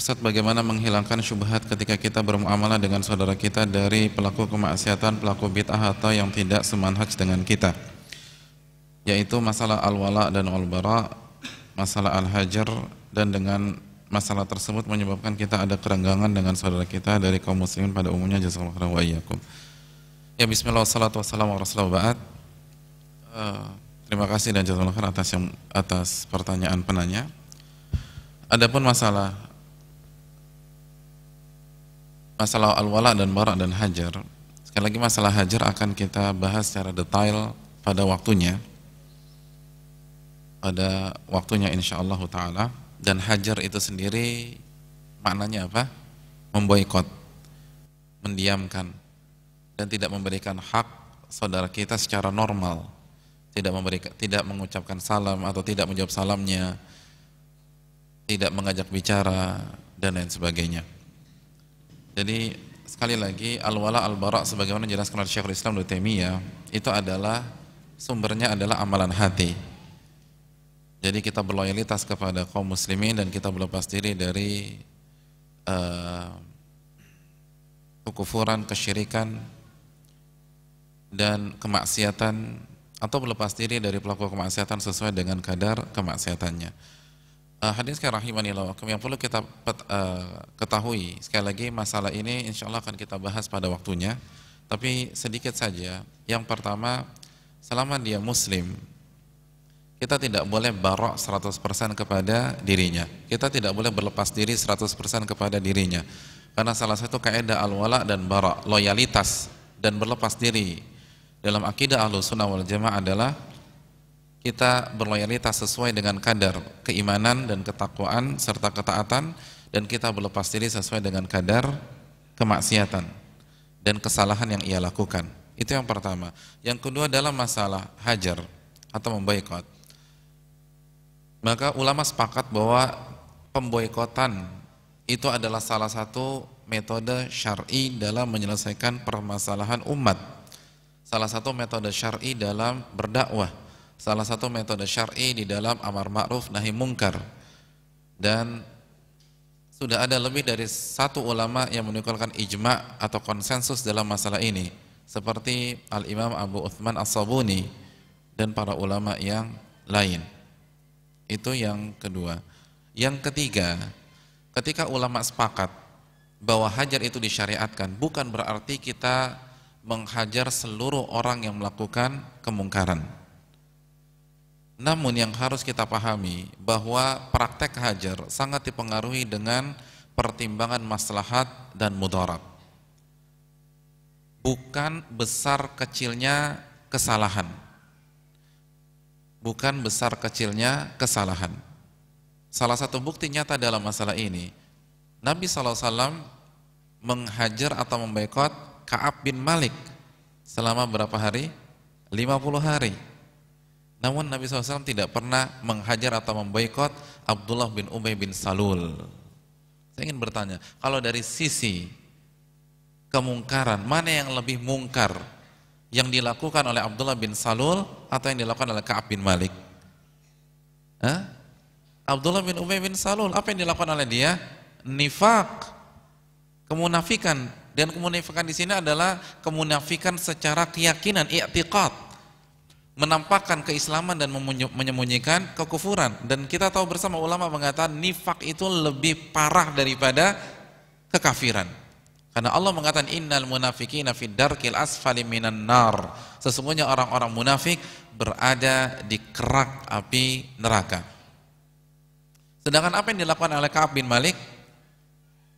Ustadz, bagaimana menghilangkan syubhat ketika kita bermuamalah dengan saudara kita dari pelaku kemaksiatan, pelaku bid'ah atau yang tidak semanhaj dengan kita, yaitu masalah al-wala dan al-bara, masalah al-hajar, dan dengan masalah tersebut menyebabkan kita ada kerenggangan dengan saudara kita dari kaum muslimin pada umumnya. Jazakallahu khairan wa iyyakum. Ya, bismillah wassalatu wassalamu ala rasulillah ba'd. Terima kasih dan jazakallahu khairan atas pertanyaan penanya. Adapun masalah al-wala dan bara dan hajar, sekali lagi masalah hajar akan kita bahas secara detail pada waktunya insyaallah ta'ala. Dan hajar itu sendiri maknanya apa? Memboikot, mendiamkan, dan tidak memberikan hak saudara kita secara normal, tidak mengucapkan salam atau tidak menjawab salamnya, tidak mengajak bicara, dan lain sebagainya. Jadi sekali lagi al-wala al-bara sebagaimana dijelaskan oleh Syekhul Islam Ibnu Taimiyah, itu adalah sumbernya adalah amalan hati. Jadi kita berloyalitas kepada kaum muslimin dan kita berlepas diri dari kekufuran, kesyirikan dan kemaksiatan, atau berlepas diri dari pelaku kemaksiatan sesuai dengan kadar kemaksiatannya. Hadirin sekalian rahimanillah, yang perlu kita ketahui, sekali lagi masalah ini insya Allah akan kita bahas pada waktunya, tapi sedikit saja. Yang pertama, selama dia muslim, kita tidak boleh barok 100% kepada dirinya, kita tidak boleh berlepas diri 100% kepada dirinya, karena salah satu kaidah al-wala dan bara, loyalitas dan berlepas diri dalam akidah Ahlussunnah wal Jamaah adalah kita berloyalitas sesuai dengan kadar keimanan dan ketakwaan serta ketaatan, dan kita berlepas diri sesuai dengan kadar kemaksiatan dan kesalahan yang ia lakukan. Itu yang pertama. Yang kedua, dalam masalah hajar atau memboikot, maka ulama sepakat bahwa pemboikotan itu adalah salah satu metode syar'i dalam menyelesaikan permasalahan umat, salah satu metode syar'i dalam berdakwah, salah satu metode syar'i di dalam amar ma'ruf nahi mungkar. Dan sudah ada lebih dari satu ulama yang menukulkan ijma' atau konsensus dalam masalah ini, seperti Al-Imam Abu Uthman As-Sabuni dan para ulama yang lain. Itu yang kedua. Yang ketiga, ketika ulama sepakat bahwa hajar itu disyariatkan, bukan berarti kita menghajar seluruh orang yang melakukan kemungkaran. Namun yang harus kita pahami bahwa praktek hajar sangat dipengaruhi dengan pertimbangan maslahat dan mudarat, bukan besar kecilnya kesalahan. Bukan besar kecilnya kesalahan. Salah satu bukti nyata dalam masalah ini, Nabi SAW menghajar atau memboikot Ka'ab bin Malik selama berapa hari? 50 hari. Namun Nabi SAW tidak pernah menghajar atau memboikot Abdullah bin Ubay bin Salul. Saya ingin bertanya, kalau dari sisi kemungkaran, mana yang lebih mungkar, yang dilakukan oleh Abdullah bin Salul atau yang dilakukan oleh Ka'ab bin Malik? Abdullah bin Ubay bin Salul, apa yang dilakukan oleh dia? Nifaq, kemunafikan. Dan kemunafikan di sini adalah kemunafikan secara keyakinan, i'tiqad, menampakkan keislaman dan menyembunyikan kekufuran. Dan kita tahu bersama, ulama mengatakan nifaq itu lebih parah daripada kekafiran. Karena Allah mengatakan innal munafiqina fid darkil asfali minan nar. Sesungguhnya orang-orang munafik berada di kerak api neraka. Sedangkan apa yang dilakukan oleh Ka'ab bin Malik?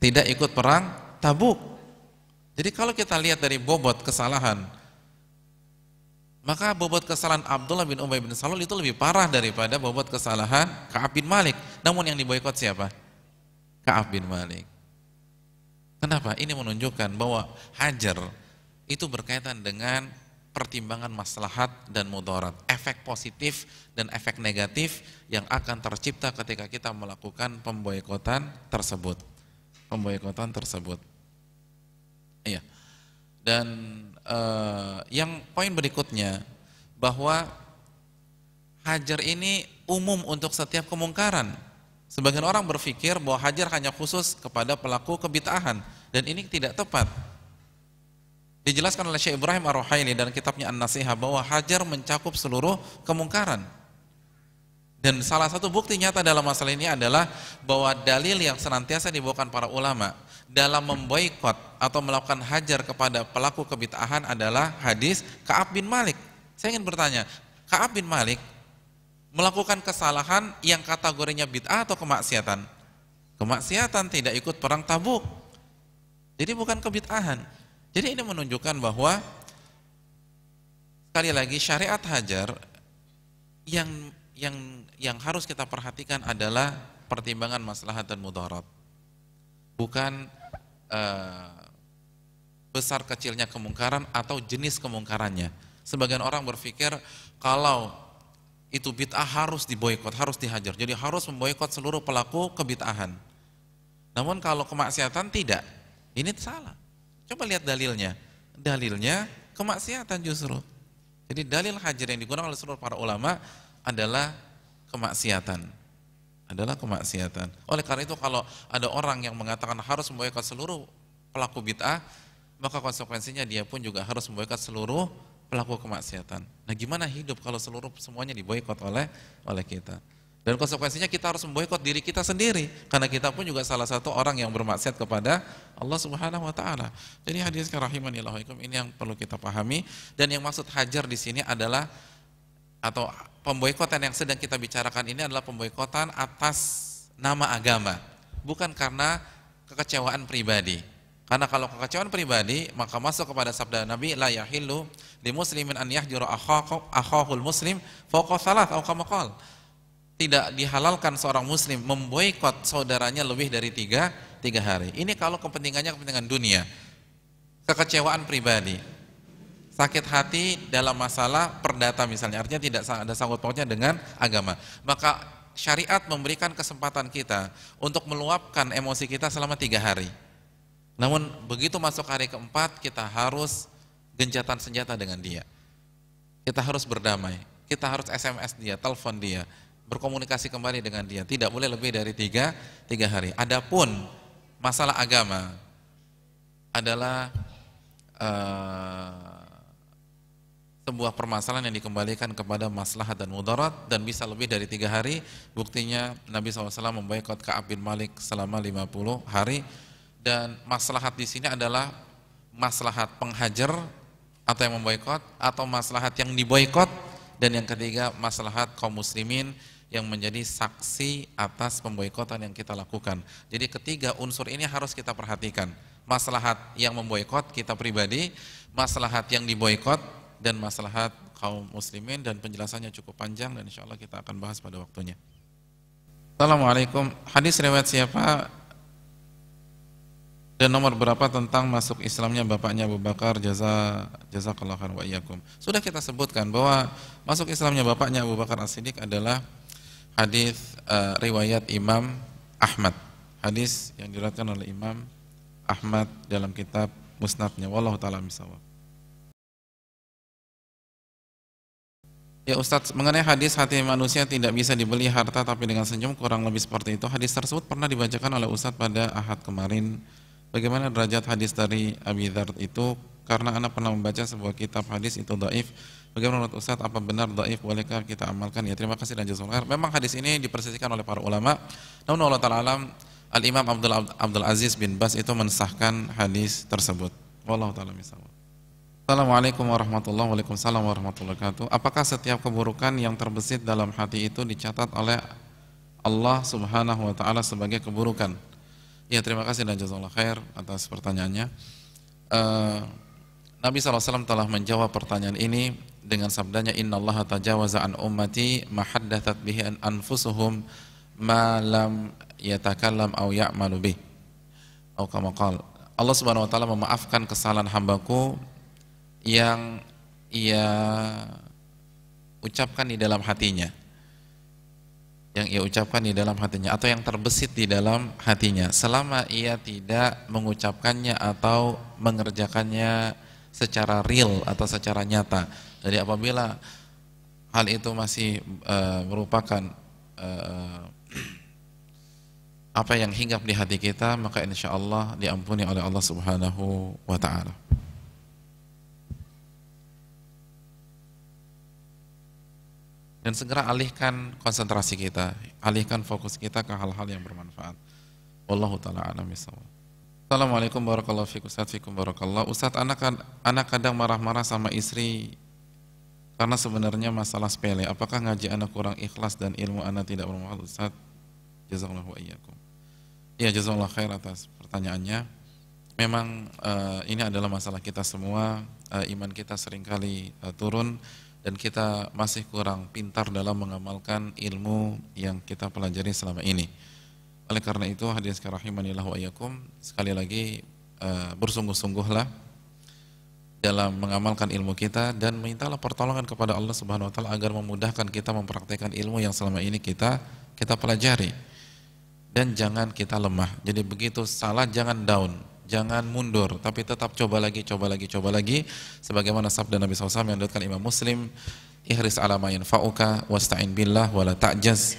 Tidak ikut perang Tabuk. Jadi kalau kita lihat dari bobot kesalahan, maka bobot kesalahan Abdullah bin Ubay bin Salul itu lebih parah daripada bobot kesalahan Ka'ab bin Malik. Namun yang diboikot siapa? Ka'ab bin Malik. Kenapa? Ini menunjukkan bahwa hajar itu berkaitan dengan pertimbangan maslahat dan mudarat, efek positif dan efek negatif yang akan tercipta ketika kita melakukan pemboikotan tersebut. Iya. Dan yang poin berikutnya, bahwa hajar ini umum untuk setiap kemungkaran. Sebagian orang berpikir bahwa hajar hanya khusus kepada pelaku kebid'ahan, dan ini tidak tepat. Dijelaskan oleh Syekh Ibrahim Ar-Ruhaili dalam kitabnya An-Nasihah bahwa hajar mencakup seluruh kemungkaran. Dan salah satu bukti nyata dalam masalah ini adalah bahwa dalil yang senantiasa dibawakan para ulama dalam memboikot atau melakukan hajar kepada pelaku kebid'ahan adalah hadis Ka'ab bin Malik. Saya ingin bertanya, Ka'ab bin Malik melakukan kesalahan yang kategorinya bid'ah atau kemaksiatan? Kemaksiatan, tidak ikut perang Tabuk. Jadi bukan kebid'ahan. Jadi ini menunjukkan bahwa sekali lagi syariat hajar yang harus kita perhatikan adalah pertimbangan maslahat dan mudarat, bukan besar kecilnya kemungkaran atau jenis kemungkarannya. Sebagian orang berpikir kalau itu bid'ah harus diboikot, harus dihajar, jadi harus memboikot seluruh pelaku kebid'ahan. Namun kalau kemaksiatan tidak, ini salah. Coba lihat dalilnya, dalilnya kemaksiatan justru. Jadi dalil hajar yang digunakan oleh seluruh para ulama adalah kemaksiatan, adalah kemaksiatan. Oleh karena itu kalau ada orang yang mengatakan harus memboikot seluruh pelaku bid'ah, maka konsekuensinya dia pun juga harus memboikot seluruh pelaku kemaksiatan. Nah, gimana hidup kalau semuanya diboikot oleh kita? Dan konsekuensinya kita harus memboikot diri kita sendiri, karena kita pun juga salah satu orang yang bermaksiat kepada Allah Subhanahu wa taala. Jadi hadis rahimanillah ini yang perlu kita pahami, dan yang maksud hajar di sini adalah, atau pemboikotan yang sedang kita bicarakan ini adalah pemboikotan atas nama agama, bukan karena kekecewaan pribadi. Karena kalau kekecewaan pribadi maka masuk kepada sabda Nabi, la yahillu li muslimin an yahjura akhahul muslim fawqa thalath atau kama qala. Tidak dihalalkan seorang muslim memboikot saudaranya lebih dari tiga hari. Ini kalau kepentingannya kepentingan dunia, kekecewaan pribadi, sakit hati dalam masalah perdata misalnya, artinya tidak ada sangkut pautnya dengan agama, maka syariat memberikan kesempatan kita untuk meluapkan emosi kita selama 3 hari. Namun begitu masuk hari keempat, kita harus gencatan senjata dengan dia, kita harus berdamai, kita harus SMS dia, telepon dia, berkomunikasi kembali dengan dia, tidak boleh lebih dari 3 hari. Adapun masalah agama adalah sebuah permasalahan yang dikembalikan kepada maslahat dan mudarat, dan bisa lebih dari 3 hari. Buktinya Nabi SAW memboikot Ka'ab bin Malik selama 50 hari. Dan maslahat di sini adalah maslahat penghajar atau yang memboikot, atau maslahat yang diboikot, dan yang ketiga maslahat kaum muslimin yang menjadi saksi atas pemboikotan yang kita lakukan. Jadi ketiga unsur ini harus kita perhatikan. Maslahat yang memboikot kita pribadi, maslahat yang diboikot, dan maslahat kaum muslimin, dan penjelasannya cukup panjang dan insya Allah kita akan bahas pada waktunya. Assalamualaikum. Hadis riwayat siapa dan nomor berapa tentang masuk Islamnya bapaknya Abu Bakar? Jazakallahu khairan wa iyyakum. Sudah kita sebutkan bahwa masuk Islamnya bapaknya Abu Bakar As-Siddiq adalah hadis riwayat Imam Ahmad. Hadis yang diriwayatkan oleh Imam Ahmad dalam kitab Musnadnya. Wallahu taala misawab. Ya Ustadz, mengenai hadis hati manusia tidak bisa dibeli harta tapi dengan senyum, kurang lebih seperti itu. Hadis tersebut pernah dibacakan oleh Ustadz pada Ahad kemarin. Bagaimana derajat hadis dari Abi Dzar itu? Karena anak pernah membaca sebuah kitab hadis itu dhaif. Bagaimana menurut Ustadz, apa benar dhaif? Bolehkah kita amalkan? Ya, terima kasih dan jazakallahu khair. Memang hadis ini dipersisikan oleh para ulama. Namun Allah Ta'ala alam, Al-Imam Abdul Aziz bin Bas itu mensahkan hadis tersebut. Wallahu ta'ala misawab. Assalamualaikum warahmatullahi wabarakatuh. Waalaikumsalam warahmatullahi wabarakatuh. Apakah setiap keburukan yang terbesit dalam hati itu dicatat oleh Allah Subhanahu wa taala sebagai keburukan? Ya, terima kasih dan jazakallahu khair atas pertanyaannya. Nabi SAW telah menjawab pertanyaan ini dengan sabdanya, innallaha tajawaza an ummati ma haddathat bihi an anfusuhum ma lam yatakallam aw ya'malu bih. Atau kama qala, Allah Subhanahu wa taala memaafkan kesalahan hambaku yang ia ucapkan di dalam hatinya, atau yang terbesit di dalam hatinya, selama ia tidak mengucapkannya atau mengerjakannya secara real atau secara nyata. Jadi apabila hal itu masih merupakan apa yang hinggap di hati kita, maka insya Allah diampuni oleh Allah Subhanahu wa Ta'ala. Dan segera alihkan konsentrasi kita, alihkan fokus kita ke hal-hal yang bermanfaat. Wallahu ta'ala a'lam bishawab. Assalamualaikum warahmatullahi wabarakatuh. Ustaz fikum barakallah. Ustaz, anak kadang marah-marah sama istri karena sebenarnya masalah sepele. Apakah ngaji anak kurang ikhlas dan ilmu anak tidak bermanfaat? Ustaz, jazakallahu wa iyyakum. Ya, jazakallahu khair atas pertanyaannya. Memang ini adalah masalah kita semua. Iman kita seringkali turun dan kita masih kurang pintar dalam mengamalkan ilmu yang kita pelajari selama ini. Oleh karena itu, hadirin sekalian rahimanillah wa iyyakum, sekali lagi bersungguh-sungguhlah dalam mengamalkan ilmu kita dan mintalah pertolongan kepada Allah Subhanahu wa taala agar memudahkan kita mempraktikkan ilmu yang selama ini kita pelajari. Dan jangan kita lemah. Jadi begitu salah jangan down, jangan mundur, tapi tetap coba lagi. Sebagaimana sabda Nabi SAW yang diriwayatkan Imam Muslim, ihris ala ma yanfa'uka wasta'in billah wala ta'jaz.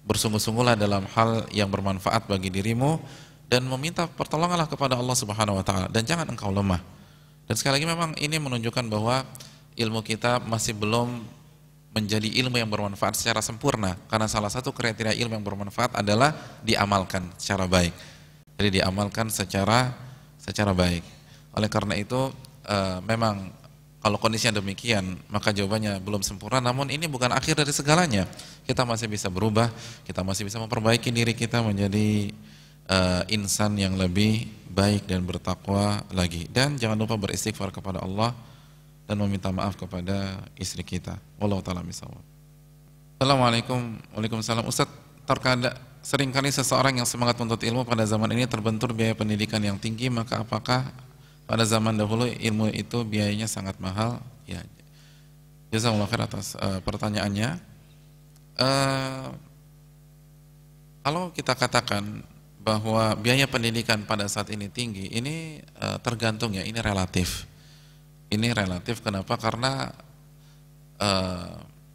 Bersungguh-sungguhlah dalam hal yang bermanfaat bagi dirimu dan meminta pertolonganlah kepada Allah Subhanahu wa taala dan jangan engkau lemah. Dan sekali lagi memang ini menunjukkan bahwa ilmu kita masih belum menjadi ilmu yang bermanfaat secara sempurna, karena salah satu kriteria ilmu yang bermanfaat adalah diamalkan secara baik. Jadi diamalkan secara baik. Oleh karena itu memang kalau kondisinya demikian, maka jawabannya belum sempurna, namun ini bukan akhir dari segalanya. Kita masih bisa berubah, kita masih bisa memperbaiki diri kita menjadi insan yang lebih baik dan bertakwa lagi. Dan jangan lupa beristighfar kepada Allah dan meminta maaf kepada istri kita. Wallahu ta'ala bishawab. Assalamualaikum. Waalaikumsalam. Ustaz, terkadang seringkali seseorang yang semangat menuntut ilmu pada zaman ini terbentur biaya pendidikan yang tinggi, maka apakah pada zaman dahulu ilmu itu biayanya sangat mahal? Ya. Jazakallahu khair atas pertanyaannya. Kalau kita katakan bahwa biaya pendidikan pada saat ini tinggi, ini tergantung ya, ini relatif. Ini relatif, kenapa? Karena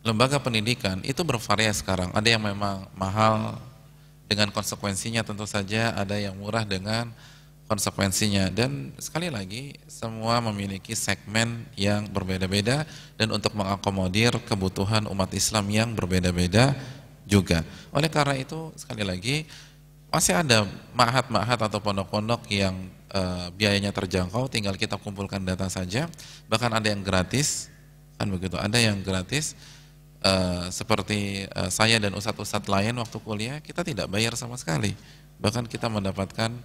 lembaga pendidikan itu bervariasi sekarang. Ada yang memang mahal dengan konsekuensinya, tentu saja ada yang murah dengan konsekuensinya. Dan sekali lagi, semua memiliki segmen yang berbeda-beda dan untuk mengakomodir kebutuhan umat Islam yang berbeda-beda juga. Oleh karena itu, sekali lagi, masih ada ma'had-ma'had atau pondok-pondok yang biayanya terjangkau, tinggal kita kumpulkan data saja. Bahkan ada yang gratis, kan begitu. Ada yang gratis, seperti saya dan ustadz-ustadz lain waktu kuliah, kita tidak bayar sama sekali. Bahkan kita mendapatkan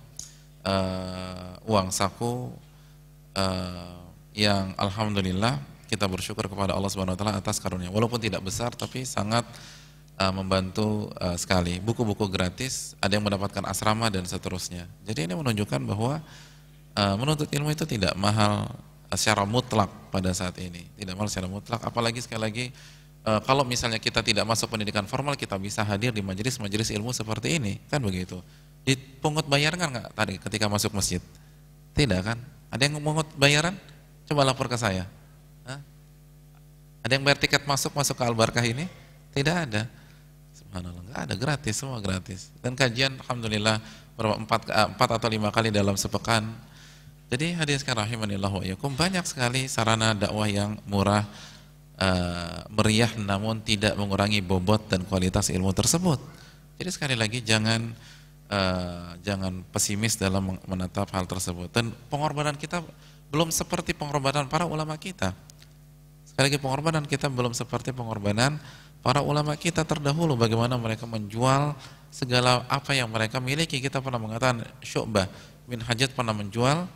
uang saku yang alhamdulillah kita bersyukur kepada Allah Subhanahu wa taala atas karunia. Walaupun tidak besar, tapi sangat membantu sekali. Buku-buku gratis, ada yang mendapatkan asrama dan seterusnya. Jadi ini menunjukkan bahwa menuntut ilmu itu tidak mahal secara mutlak pada saat ini. Tidak mahal secara mutlak, apalagi sekali lagi kalau misalnya kita tidak masuk pendidikan formal, kita bisa hadir di majelis-majelis ilmu seperti ini, kan begitu. Dipungut bayaran nggak tadi ketika masuk masjid? Tidak kan? Ada yang memungut bayaran? Coba lapor ke saya. Hah? Ada yang bayar tiket masuk ke Al-Barkah ini? Tidak ada. Subhanallah, nggak ada, gratis, semua gratis. Dan kajian alhamdulillah 4 atau 5 kali dalam sepekan. Jadi hadirin sekalian rahimanillah wa iyyakum, banyak sekali sarana dakwah yang murah, meriah, namun tidak mengurangi bobot dan kualitas ilmu tersebut. Jadi sekali lagi jangan pesimis dalam menatap hal tersebut. Dan pengorbanan kita belum seperti pengorbanan para ulama kita. Sekali lagi, pengorbanan kita belum seperti pengorbanan para ulama kita terdahulu, bagaimana mereka menjual segala apa yang mereka miliki. Kita pernah mengatakan, Syu'bah bin Hajjaj pernah menjual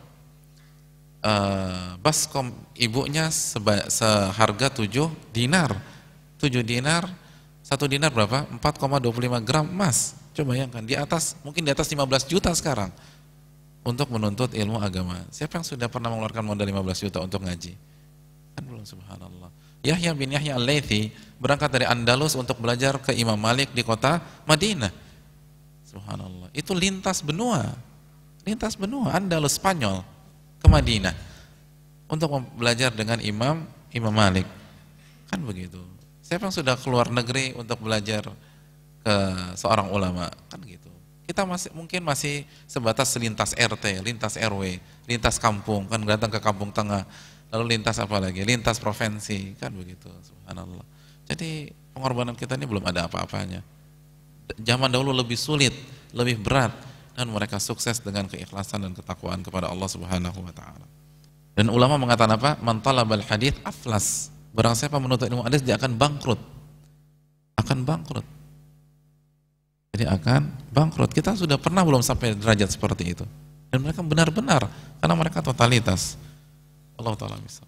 baskom ibunya seharga 7 dinar. 7 dinar, 1 dinar berapa? 4,25 gram emas. Coba bayangkan, mungkin di atas 15 juta sekarang untuk menuntut ilmu agama. Siapa yang sudah pernah mengeluarkan modal 15 juta untuk ngaji? Kan belum, subhanallah. Yahya bin Yahya al-Laythi berangkat dari Andalus untuk belajar ke Imam Malik di kota Madinah. Subhanallah. Itu lintas benua Andalus, Spanyol ke Madinah untuk belajar dengan Imam Malik. Kan begitu. Siapa yang sudah keluar negeri untuk belajar ke seorang ulama? Kan gitu. Kita mungkin masih sebatas lintas RT, lintas RW, lintas kampung, kan datang ke kampung tengah, lalu lintas apa lagi? Lintas provinsi, kan begitu. Subhanallah. Jadi pengorbanan kita ini belum ada apa-apanya. Zaman dahulu lebih sulit, lebih berat, dan mereka sukses dengan keikhlasan dan ketakwaan kepada Allah Subhanahu wa taala. Dan ulama mengatakan apa? Man talabal hadits aflas. Barang siapa menuntut ilmu hadis dia akan bangkrut. Akan bangkrut. Jadi akan bangkrut. Kita sudah pernah belum sampai derajat seperti itu. Dan mereka benar-benar karena mereka totalitas. Allah taala bisa.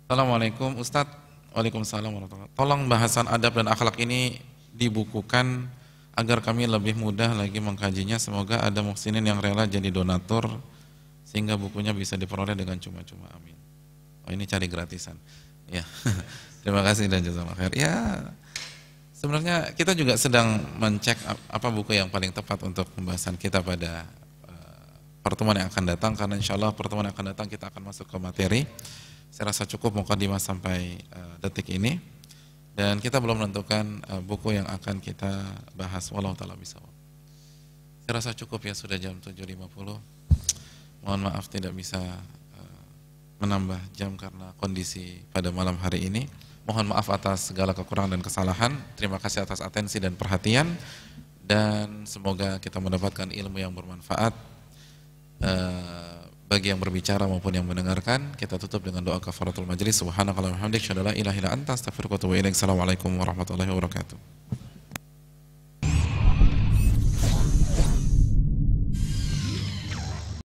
Assalamualaikum Ustadz. Waalaikumsalam warahmatullahi wabarakatuh. Tolong bahasan adab dan akhlak ini dibukukan agar kami lebih mudah lagi mengkajinya. Semoga ada muhsinin yang rela jadi donatur sehingga bukunya bisa diperoleh dengan cuma-cuma. Amin. Oh, ini cari gratisan. Ya. Terima kasih dan jazakallahu khair. Ya. Sebenarnya kita juga sedang mencek apa buku yang paling tepat untuk pembahasan kita pada pertemuan yang akan datang, karena insya Allah pertemuan yang akan datang kita akan masuk ke materi. Saya rasa cukup mukadimah sampai detik ini, dan kita belum menentukan buku yang akan kita bahas. Wallahu ta'ala bishawab. Saya rasa cukup ya, sudah jam 7.50. Mohon maaf tidak bisa menambah jam karena kondisi pada malam hari ini. Mohon maaf atas segala kekurangan dan kesalahan. Terima kasih atas atensi dan perhatian, dan semoga kita mendapatkan ilmu yang bermanfaat bagi yang berbicara maupun yang mendengarkan. Kita tutup dengan doa kafaratul majlis. Subhanakallahumma wa bihamdika asyhadu an la ilaha illa anta astaghfiruka wa atubu ilaik. Assalamualaikum warahmatullahi wabarakatuh.